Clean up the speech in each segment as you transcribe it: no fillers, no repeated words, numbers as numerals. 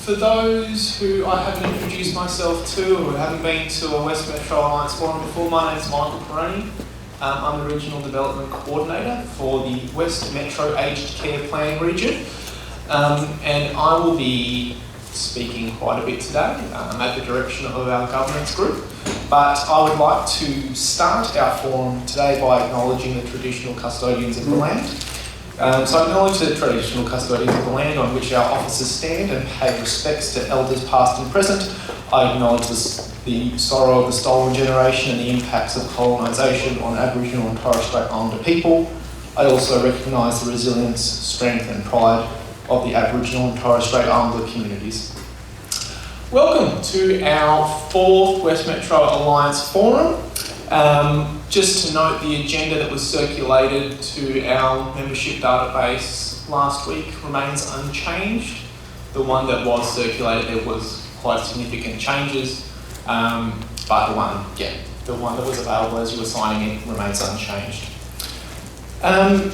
For those who I haven't introduced myself to or who haven't been to a West Metro Alliance Forum before, my name's Michael Perrone. I'm the Regional Development Coordinator for the West Metro Aged Care Planning Region. And I will be speaking quite a bit today at the direction of our governance group. But I would like to start our forum today by acknowledging the traditional custodians of the land. So I acknowledge the traditional custodians of the land on which our officers stand and pay respects to elders past and present. I acknowledge the sorrow of the stolen generation and the impacts of colonisation on Aboriginal and Torres Strait Islander people. I also recognise the resilience, strength and pride of the Aboriginal and Torres Strait Islander communities. Welcome to our fourth West Metro Alliance Forum. Just to note, the agenda that was circulated to our membership database last week remains unchanged. The one that was circulated, there was quite significant changes, but the one that was available as you were signing in remains unchanged.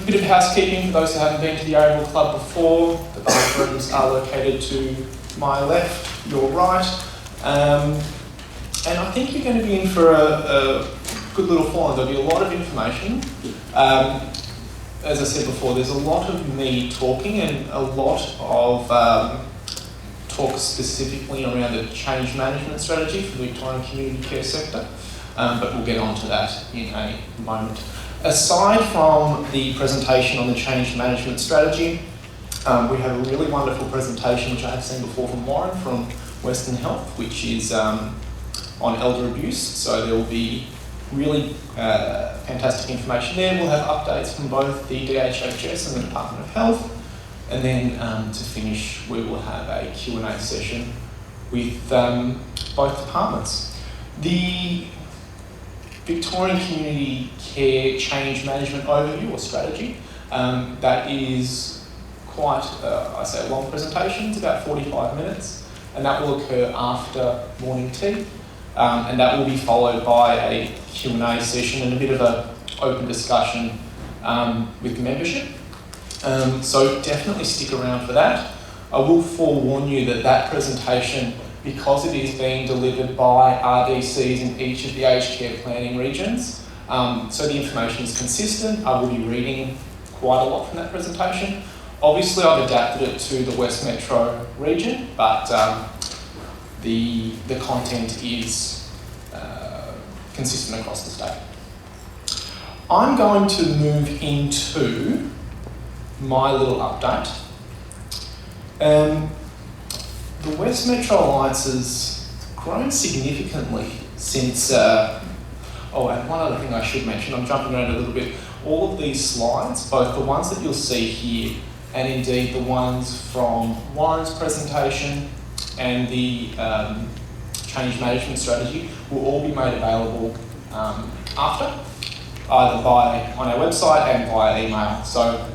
Bit of housekeeping for those who haven't been to the Oval Club before. The bathrooms are located to my left, your right, and I think you're going to be in for a good little forum. There'll be a lot of information. As I said before, there's a lot of me talking and a lot of talk specifically around the change management strategy for the Victorian community care sector, but we'll get on to that in a moment. Aside from the presentation on the change management strategy, we have a really wonderful presentation which I have seen before from Warren from Western Health, which is on elder abuse. So there will be really fantastic information there. We'll have updates from both the DHHS and the Department of Health. And then to finish, we will have a Q&A session with both departments. The Victorian Community Care Change Management Overview or Strategy, that is quite, a long presentation. It's about 45 minutes, and that will occur after morning tea. And that will be followed by a Q&A session and a bit of an open discussion with the membership. So definitely stick around for that. I will forewarn you that that presentation, because it is being delivered by RDCs in each of the aged care planning regions, so the information is consistent. I will be reading quite a lot from that presentation. Obviously, I've adapted it to the West Metro region, but the content is consistent across the state. I'm going to move into my little update. The West Metro Alliance has grown significantly since, and one other thing I should mention, I'm jumping around a little bit. All of these slides, both the ones that you'll see here and indeed the ones from Warren's presentation and the change management strategy will all be made available after, either on our website and via email. So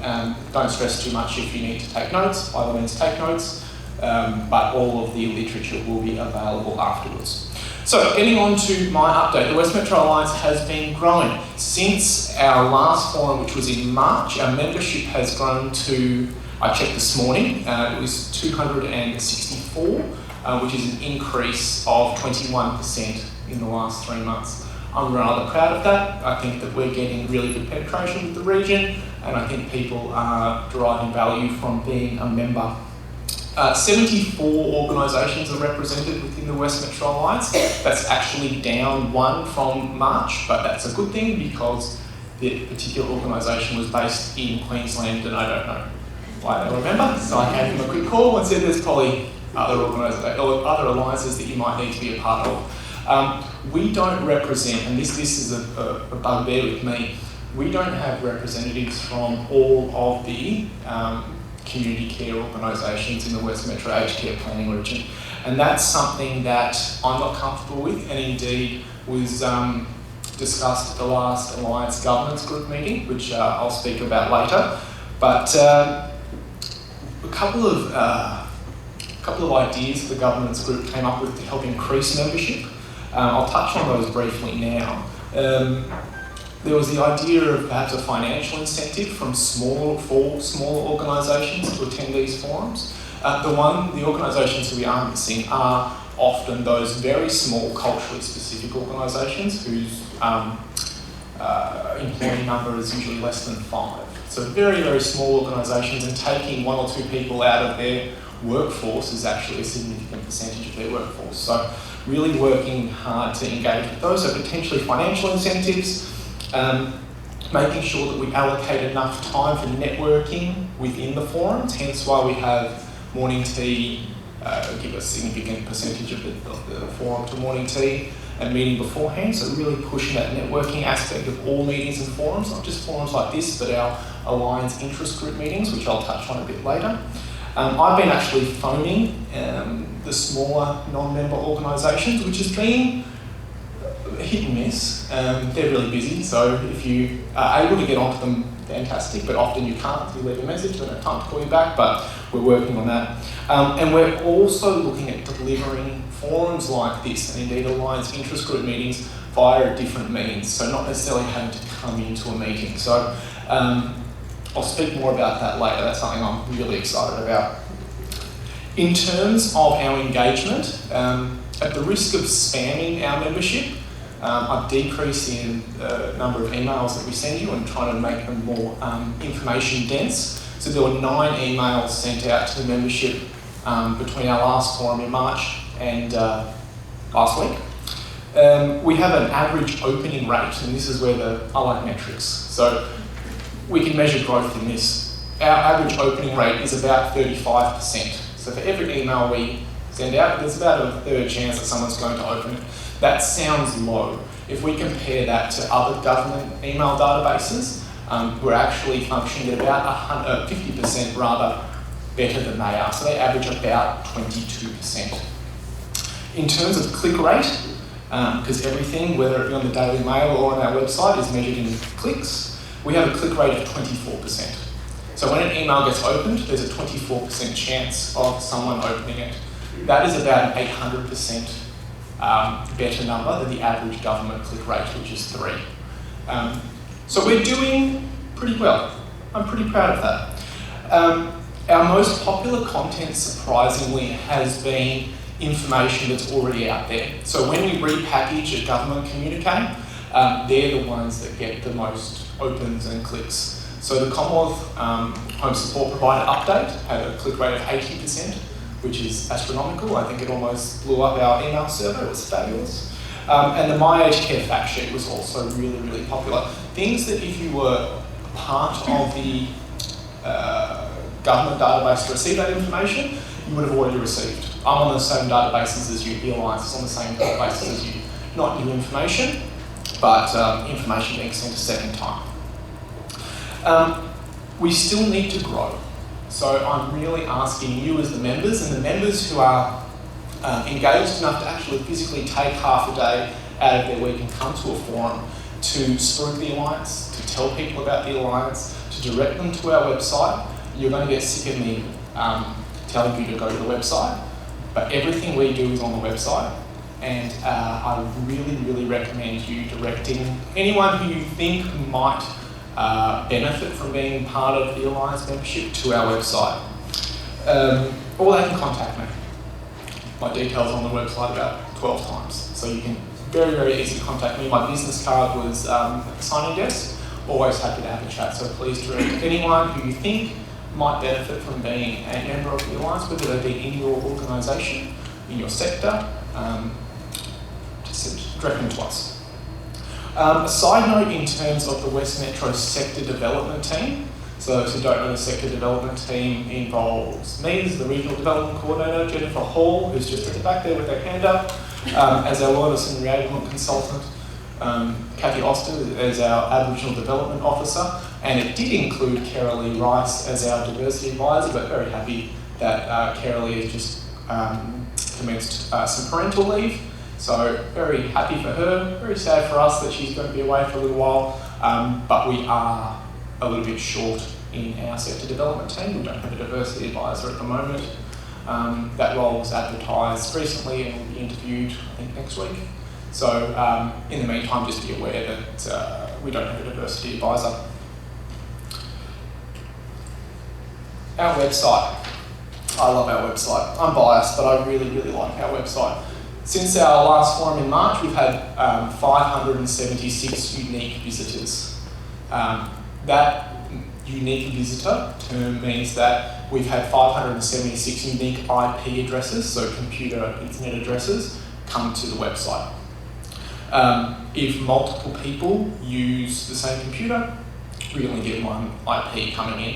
don't stress too much if you need to take notes, by all means take notes, but all of the literature will be available afterwards. So getting on to my update, the West Metro Alliance has been growing. Since our last forum, which was in March, our membership has grown to, I checked this morning, it was 264, which is an increase of 21% in the last 3 months. I'm rather proud of that. I think that we're getting really good penetration with the region, and I think people are deriving value from being a member. 74 organisations are represented within the West Metro Alliance. That's actually down 1 from March, but that's a good thing because the particular organisation was based in Queensland and I don't know why they were a member. So I gave them a quick call and said there's probably other alliances that you might need to be a part of. We don't represent, and this is a bugbear with me, we don't have representatives from all of the community care organisations in the West Metro Aged Care Planning Region. And that's something that I'm not comfortable with, and indeed was discussed at the last Alliance Governance Group meeting, which I'll speak about later. But a couple of ideas the governance group came up with to help increase membership. I'll touch on those briefly now. There was the idea of perhaps a financial incentive for smaller organisations to attend these forums. The organisations who we are missing are often those very small culturally specific organisations whose employee number is usually less than 5. So very, very small organisations, and taking 1 or 2 people out of their workforce is actually a significant percentage of their workforce. So really working hard to engage with those. So potentially financial incentives, making sure that we allocate enough time for networking within the forums, hence why we have morning tea, give a significant percentage of the forum to morning tea and meeting beforehand. So really pushing that networking aspect of all meetings and forums, not just forums like this, but our Alliance interest group meetings, which I'll touch on a bit later. I've been actually phoning the smaller non-member organisations, which has been hit and miss. They're really busy, so if you are able to get onto them, fantastic, but often you can't. You leave a message, they don't have time to call you back, but we're working on that. And we're also looking at delivering forums like this, and indeed Alliance interest group meetings, via different means, so not necessarily having to come into a meeting. So I'll speak more about that later. That's something I'm really excited about. In terms of our engagement, at the risk of spamming our membership, I've decreased the number of emails that we send you and trying to make them more information dense. So there were 9 emails sent out to the membership between our last forum in March and last week. We have an average opening rate, and this is where I like metrics. So we can measure growth in this. Our average opening rate is about 35%. So for every email we send out, there's about a third chance that someone's going to open it. That sounds low. If we compare that to other government email databases, we're actually functioning at about 50% rather better than they are. So they average about 22%. In terms of click rate, because everything, whether it be on the Daily Mail or on our website, is measured in clicks, we have a click rate of 24%. So when an email gets opened, there's a 24% chance of someone opening it. That is about an 800% better number than the average government click rate, which is 3. So we're doing pretty well. I'm pretty proud of that. Our most popular content, surprisingly, has been information that's already out there. So when we repackage a government communique, they're the ones that get the most opens and clicks. So the Commonwealth Home Support Provider update had a click rate of 80%, which is astronomical. I think it almost blew up our email server. It was fabulous. And the My Aged Care fact sheet was also really, really popular. Things that if you were part of the government database to receive that information, you would have already received. I'm on the same databases as you, the Alliance is on the same databases as you. Not new information, but information being sent a second time. We still need to grow. So I'm really asking you as the members, and the members who are engaged enough to actually physically take half a day out of their week and come to a forum, to spruik the Alliance, to tell people about the Alliance, to direct them to our website. You're going to get sick of me telling you to go to the website, but everything we do is on the website, and I really, really recommend you directing anyone who you think might benefit from being part of the Alliance membership to our website. Or they can contact me. My details on the website about 12 times. So you can very, very easily contact me. My business card was at the signing desk. Always happy to have a chat. So please direct anyone who you think might benefit from being a member of the Alliance, whether they be in your organisation, in your sector, just direct them to us. A side note in terms of the West Metro Sector Development Team. So those who don't know, the Sector Development Team involves me as the Regional Development Coordinator, Jennifer Hall, who's just at the back there with her hand up, as our Wellness and Reablement Consultant, Kathy Oster as our Aboriginal Development Officer, and it did include Carolee Rice as our Diversity Advisor, but very happy that Carolee has just commenced some parental leave. So very happy for her, very sad for us that she's going to be away for a little while, but we are a little bit short in our sector development team. We don't have a diversity advisor at the moment. That role was advertised recently and will be interviewed, I think, next week. So in the meantime, just be aware that we don't have a diversity advisor. Our website. I love our website. I'm biased, but I really, really like our website. Since our last forum in March, we've had 576 unique visitors. That unique visitor term means that we've had 576 unique IP addresses, so computer internet addresses, come to the website. If multiple people use the same computer, we only get one IP coming in.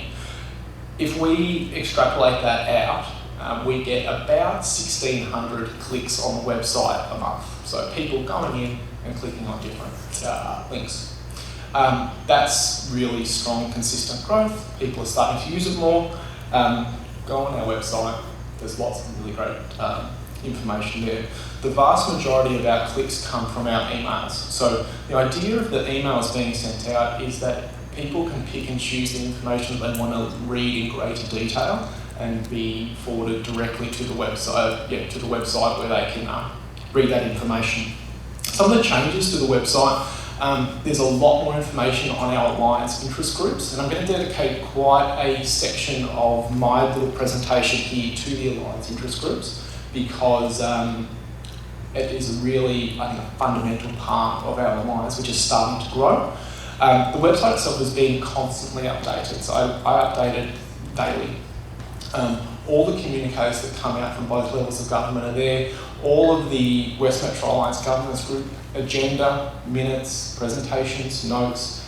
If we extrapolate that out, we get about 1,600 clicks on the website a month. So people going in and clicking on different links. That's really strong, consistent growth. People are starting to use it more. Go on our website. There's lots of really great information there. The vast majority of our clicks come from our emails. So the idea of the emails being sent out is that people can pick and choose the information that they want to read in greater detail and be forwarded directly to the website, where they can read that information. Some of the changes to the website, there's a lot more information on our Alliance interest groups, and I'm going to dedicate quite a section of my little presentation here to the Alliance interest groups because it is really, I think, a fundamental part of our Alliance, which is starting to grow. The website itself is being constantly updated, so I update it daily. All the communiques that come out from both levels of government are there. All of the West Metro Alliance Governance Group agenda, minutes, presentations, notes,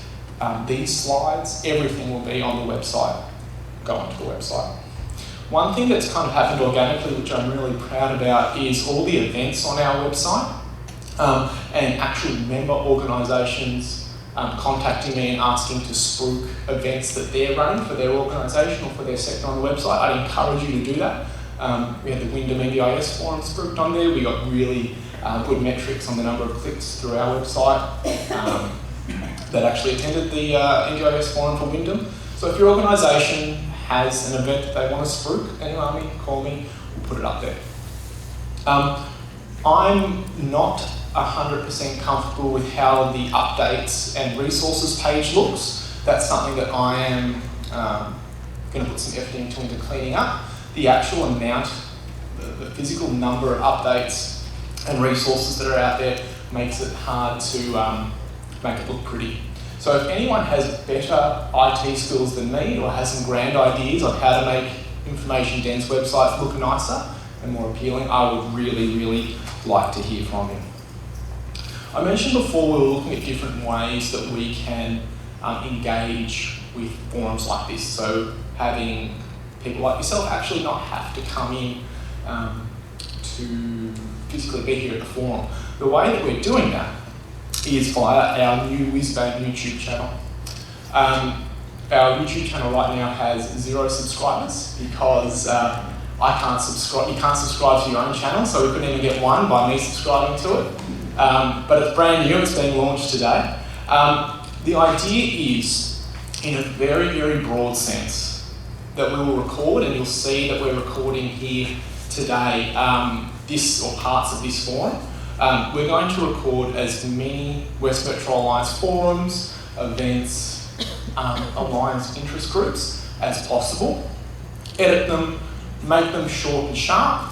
these slides, everything will be on the website. Go onto the website. One thing that's kind of happened organically, which I'm really proud about, is all the events on our website and actual member organisations contacting me and asking to spruik events that they're running for their organisation or for their sector on the website. I'd encourage you to do that. We had the Wyndham NDIS forum spruiked on there. We got really good metrics on the number of clicks through our website that actually attended the NDIS forum for Wyndham. So if your organisation has an event that they want to spruik, email me, call me, we'll put it up there. I'm not 100% comfortable with how the updates and resources page looks. That's something that I am going to put some effort into cleaning up. The actual amount, the physical number of updates and resources that are out there makes it hard to make it look pretty. So if anyone has better IT skills than me or has some grand ideas on how to make information dense websites look nicer and more appealing, I would really, really like to hear from you. I mentioned before we were looking at different ways that we can engage with forums like this. So having people like yourself actually not have to come in to physically be here at the forum. The way that we're doing that is via our new whiz-bang YouTube channel. Our YouTube channel right now has 0 subscribers because I can't subscribe. You can't subscribe to your own channel, so we couldn't even get one by me subscribing to it. But it's brand new, it's being launched today. The idea is, in a very, very broad sense, that we will record, and you'll see that we're recording here today, this or parts of this forum. We're going to record as many West Metro Alliance forums, events, Alliance interest groups as possible, edit them, make them short and sharp,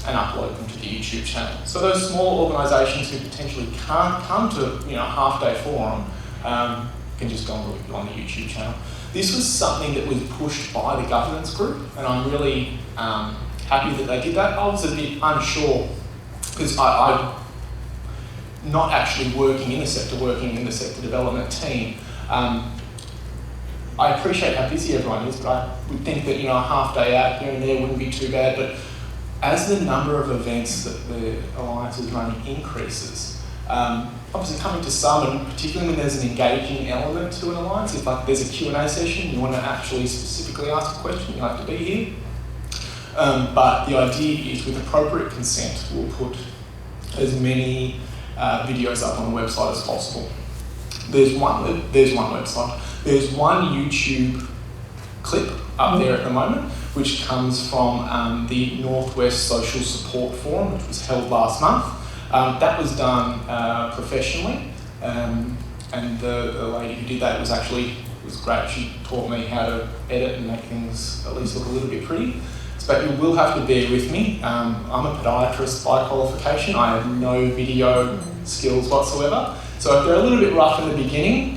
and upload them to the YouTube channel. So those small organisations who potentially can't come to a half-day forum can just go and look on the YouTube channel. This was something that was pushed by the governance group, and I'm really happy that they did that. I was a bit unsure because I'm not actually working in the sector development team. I appreciate how busy everyone is, but I would think that a half day out here and there wouldn't be too bad. But as the number of events that the Alliance is running increases, obviously coming to some, and particularly when there's an engaging element to an Alliance, if there's a Q&A session, you want to actually specifically ask a question, you have to be here. But the idea is with appropriate consent, we'll put as many videos up on the website as possible. There's one website. There's one YouTube clip up there at the moment, which comes from the Northwest Social Support Forum, which was held last month. That was done professionally, and the lady who did that was great. She taught me how to edit and make things at least look a little bit pretty. but you will have to bear with me. I'm a podiatrist by qualification. I have no video skills whatsoever. So if they're a little bit rough in the beginning,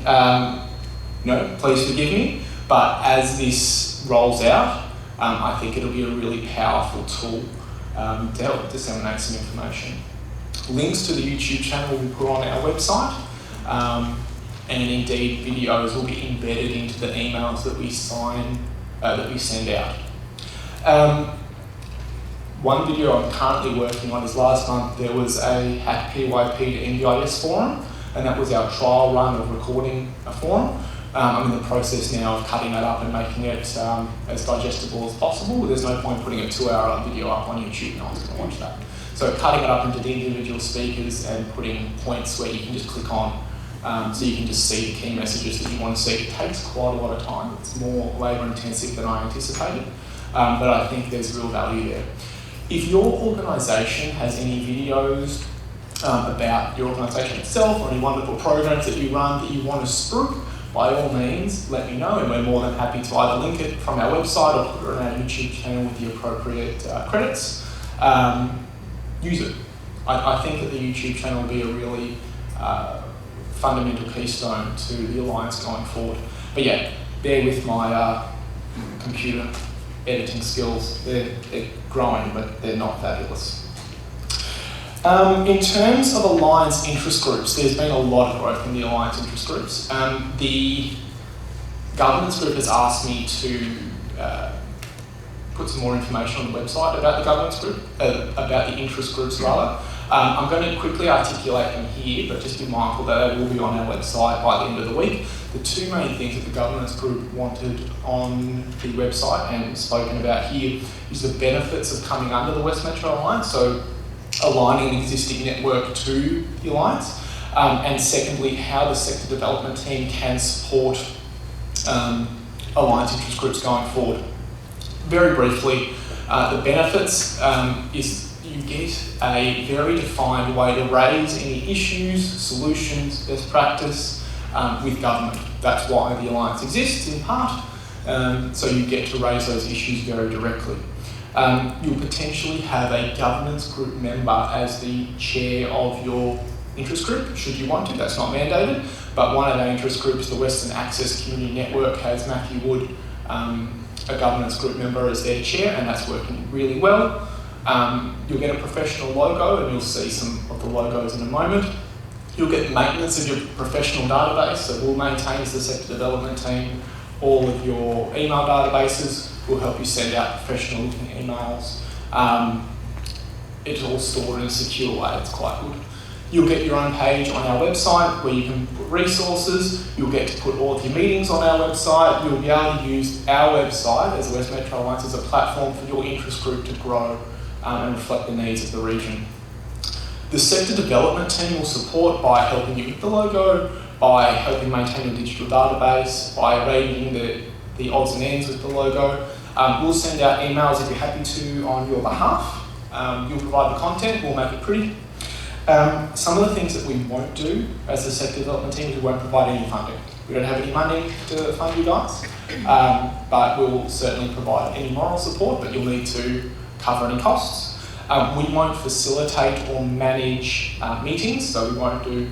please forgive me. But as this rolls out, I think it'll be a really powerful tool to help disseminate some information. Links to the YouTube channel will be put on our website, and indeed videos will be embedded into the emails that we send out. One video I'm currently working on is last month there was a Hack PYP to NDIS forum, and that was our trial run of recording a forum. I'm in the process now of cutting that up and making it as digestible as possible. There's no point putting a 2-hour video up on YouTube, no one's going to watch that. So cutting it up into the individual speakers and putting points where you can just click on so you can just see the key messages that you want to see. It takes quite a lot of time. It's more labour intensive than I anticipated, but I think there's real value there. If your organisation has any videos about your organisation itself or any wonderful programs that you run that you want to spruik, by all means, let me know, and we're more than happy to either link it from our website or put it on our YouTube channel with the appropriate credits. Use it. I think that the YouTube channel will be a really fundamental keystone to the Alliance going forward. But yeah, bear with my computer editing skills. They're growing, but they're not fabulous. In terms of Alliance interest groups, there's been a lot of growth in the Alliance interest groups. The governance group has asked me to put some more information on the website about the governance group, about the interest groups rather. I'm going to quickly articulate them here, but just be mindful that they will be on our website by the end of the week. The two main things that the governance group wanted on the website and spoken about here is the benefits of coming under the West Metro Alliance, so aligning the existing network to the Alliance, and secondly, how the sector development team can support Alliance interest groups going forward. Very briefly, the benefits is you get a very defined way to raise any issues, solutions, best practice with government. That's why the Alliance exists in part, so you get to raise those issues very directly. You'll potentially have a governance group member as the chair of your interest group, should you want to. That's not mandated, but one of our interest groups, the Western Access Community Network, has Matthew Wood, a governance group member, as their chair, and that's working really well. You'll get a professional logo, and you'll see some of the logos in a moment. You'll get maintenance of your professional database, so we'll maintain as the sector development team all of your email databases. We'll help you send out professional looking emails. It's all stored in a secure way, it's quite good. You'll get your own page on our website where you can put resources. You'll get to put all of your meetings on our website. You'll be able to use our website as the West Metro Alliance as a platform for your interest group to grow and reflect the needs of the region. The sector development team will support by helping you with the logo, by helping maintain your digital database, by rating the odds and ends with the logo. We'll send out emails if you're happy to on your behalf. You'll provide the content, we'll make it pretty. Some of the things that we won't do as the sector development team is we won't provide any funding. We don't have any money to fund you guys, but we'll certainly provide any moral support, but you'll need to cover any costs. We won't facilitate or manage meetings, so we won't do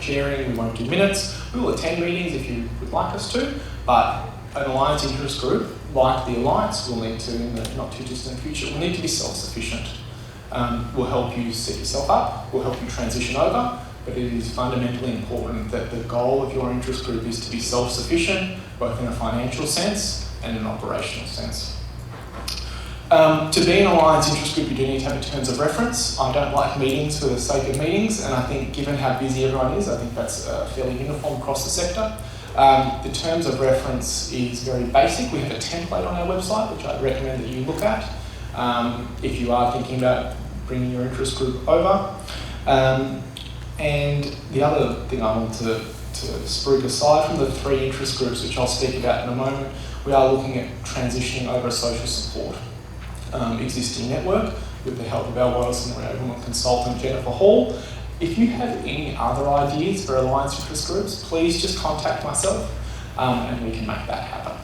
chairing, we won't do minutes. We will attend meetings if you would like us to, but an Alliance interest group, like the Alliance, will need to, in the not too distant future, will need to be self-sufficient. We'll help you set yourself up, we'll help you transition over, but it is fundamentally important that the goal of your interest group is to be self-sufficient, both in a financial sense and an operational sense. To be an Alliance interest group, you do need to have terms of reference. I don't like meetings for the sake of meetings, and I think given how busy everyone is, I think that's fairly uniform across the sector. The terms of reference is very basic. We have a template on our website, which I'd recommend that you look at if you are thinking about bringing your interest group over. And the other thing I want to spruik, aside from the 3 interest groups, which I'll speak about in a moment, we are looking at transitioning over a social support existing network with the help of our Wales and enablement consultant Jennifer Hall. If you have any other ideas for Alliance interest groups, please just contact myself and we can make that happen.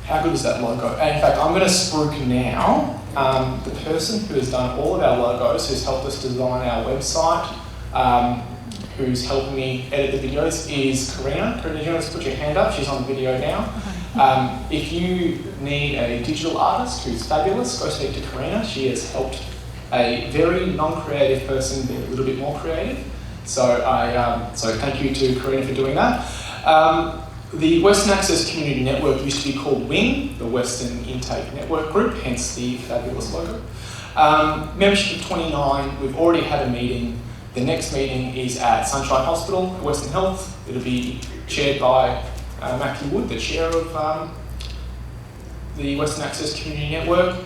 How good is that logo? And in fact, I'm going to spruik now the person who has done all of our logos, who's helped us design our website, who's helping me edit the videos, is Karina. Karina, do you want to put your hand up? She's on the video now. If you need a digital artist who's fabulous, go speak to Karina. She has helped a very non-creative person be a little bit more creative. So thank you to Karina for doing that. The Western Access Community Network used to be called WING, the Western Intake Network Group, hence the fabulous logo. Membership of 29, we've already had a meeting. The next meeting is at Sunshine Hospital, Western Health. It'll be chaired by Matthew Wood, the chair of the Western Access Community Network.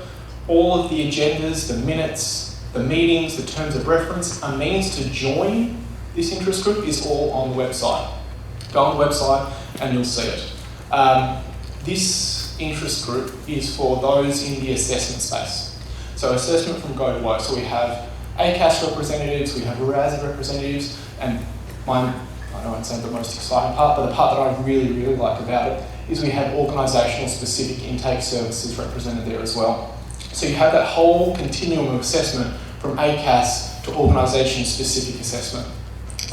All of the agendas, the minutes, the meetings, the terms of reference, a means to join this interest group is all on the website. Go on the website and you'll see it. This interest group is for those in the assessment space. So assessment from go to woe. So we have ACAS representatives, we have RAS representatives, and I won't say the most exciting part, but the part that I really, really like about it is we have organisational specific intake services represented there as well. So you have that whole continuum of assessment from ACAS to organisation specific assessment.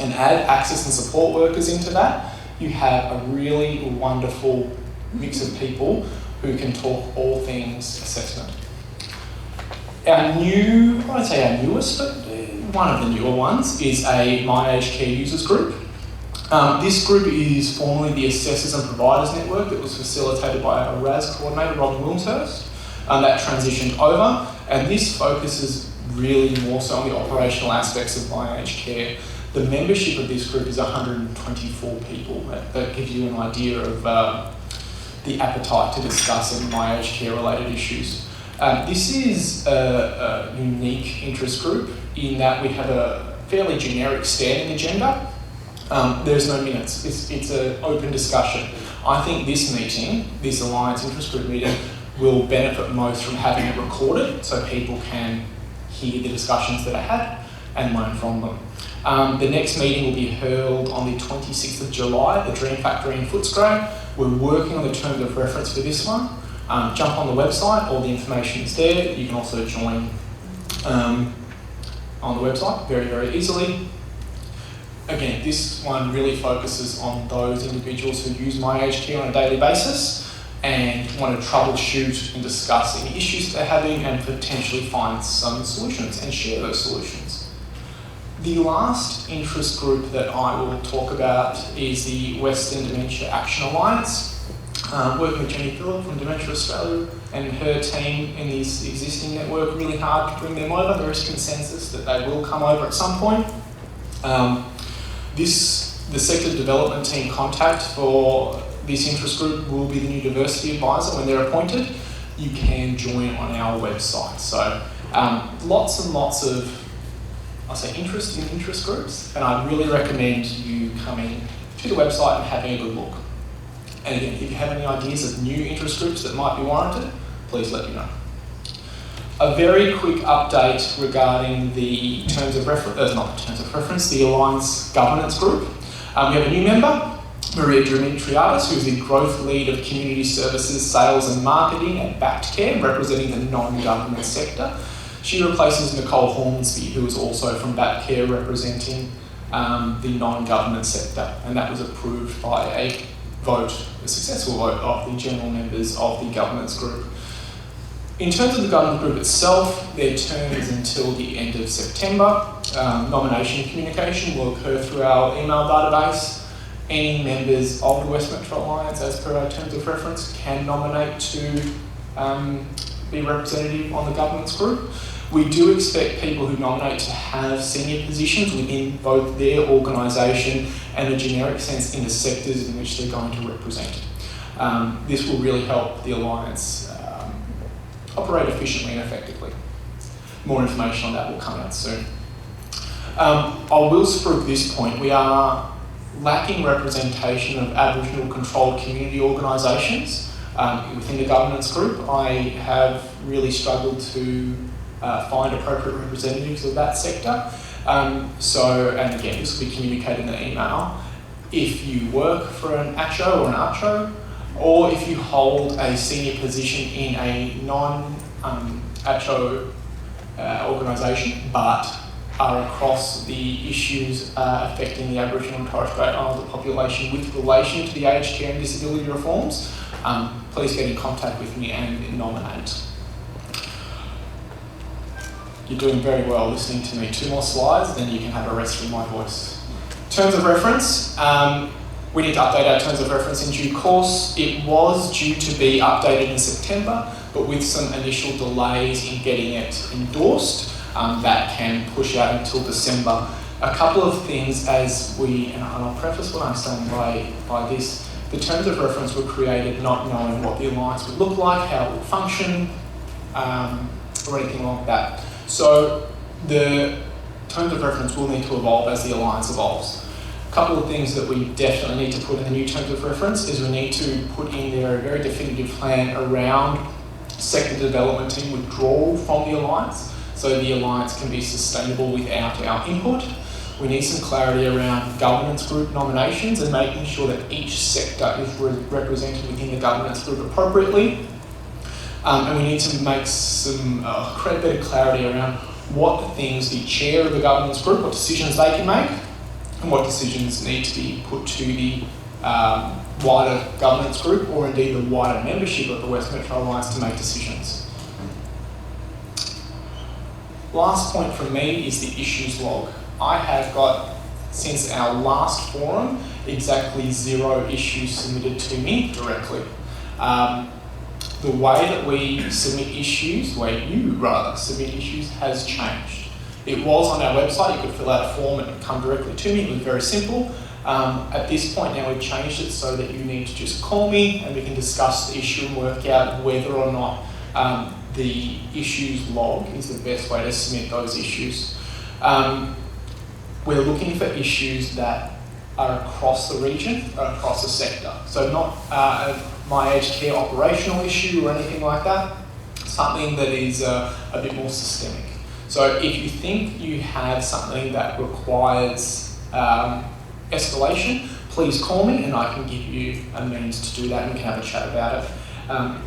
And add access and support workers into that, you have a really wonderful mix of people who can talk all things assessment. Our new, I won't say our newest, but one of the newer ones is a My Aged Care Users Group. This group is formerly the Assessors and Providers Network that was facilitated by our RAS coordinator, Robin Wilmshurst. That transitioned over, and this focuses really more so on the operational aspects of My Aged Care. The membership of this group is 124 people. That gives you an idea of the appetite to discuss My Aged Care related issues. This is a unique interest group in that we have a fairly generic standing agenda. There's no minutes. It's an open discussion. I think this meeting, this Alliance interest group meeting, will benefit most from having it recorded so people can hear the discussions that are had and learn from them. The next meeting will be held on the 26th of July at the Dream Factory in Footscray. We're working on the terms of reference for this one. Jump on the website, all the information is there. You can also join on the website very, very easily. Again, this one really focuses on those individuals who use My Aged Care on a daily basis and want to troubleshoot and discuss any issues they're having and potentially find some solutions and share those solutions. The last interest group that I will talk about is the Western Dementia Action Alliance. Working with Jenny Phillip from Dementia Australia and her team in this existing network, really hard to bring them over. There is consensus that they will come over at some point. The sector development team contact for this interest group will be the new diversity advisor when they're appointed. You can join on our website. So lots and lots of, interest in interest groups, and I'd really recommend you coming to the website and having a good look. And again, if you have any ideas of new interest groups that might be warranted, please let me know. A very quick update regarding the terms of reference, not the terms of reference, the Alliance Governance Group. We have a new member, Maria Dimitriadis, who is the Growth Lead of Community Services, Sales and Marketing at Backed Care, representing the non-government sector. She replaces Nicole Hornsby, who is also from Backed Care, representing the non-government sector, and that was approved by a successful vote of the general members of the governance group. In terms of the governance group itself, their term is until the end of September. Nomination communication will occur through our email database. Any members of the West Metro Alliance, as per our terms of reference, can nominate to be representative on the governance group. We do expect people who nominate to have senior positions within both their organisation and a generic sense in the sectors in which they're going to represent. This will really help the Alliance operate efficiently and effectively. More information on that will come out soon. I will spruik this point. We are lacking representation of Aboriginal controlled community organisations within the governance group. I have really struggled to find appropriate representatives of that sector. And again, this will be communicated in the email. If you work for an ACHO or an ARCHO, or if you hold a senior position in a non-ACHO organisation, but are across the issues affecting the Aboriginal and Torres Strait Islander population with relation to the aged care and disability reforms, please get in contact with me and nominate. You're doing very well listening to me. 2 more slides, then you can have a rest from my voice. Terms of reference. We need to update our terms of reference in due course. It was due to be updated in September, but with some initial delays in getting it endorsed, that can push out until December. A couple of things and I'll preface what I'm saying by this. The terms of reference were created not knowing what the alliance would look like, how it would function, or anything like that. So the terms of reference will need to evolve as the alliance evolves. A couple of things that we definitely need to put in the new terms of reference is we need to put in there a very definitive plan around sector development team withdrawal from the alliance, so the alliance can be sustainable without our input. We need some clarity around governance group nominations and making sure that each sector is represented within the governance group appropriately. And we need to make some better clarity around what things the chair of the governance group, what decisions they can make, and what decisions need to be put to the wider governance group, or indeed the wider membership of the West Metro Alliance to make decisions. Last point from me is the issues log. I have got, since our last forum, exactly 0 issues submitted to me directly. The way that we submit issues, the way you rather submit issues, has changed. It was on our website, you could fill out a form and come directly to me, it was very simple. At this point now we've changed it so that you need to just call me and we can discuss the issue and work out whether or not the issues log is the best way to submit those issues. We're looking for issues that are across the region, or across the sector. So not my aged care operational issue or anything like that, something that is a bit more systemic. So if you think you have something that requires escalation, please call me and I can give you a means to do that and we can have a chat about it.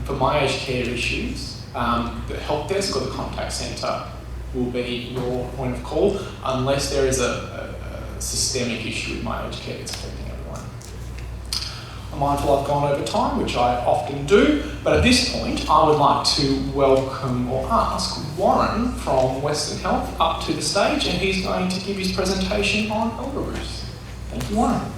For my aged care issues, the help desk or the contact centre will be your point of call unless there is a systemic issue with my aged care that's affecting everyone. I'm mindful I've gone over time, which I often do, but at this point I would like to welcome or ask Warren from Western Health up to the stage, and he's going to give his presentation on elder abuse. Thank you, Warren.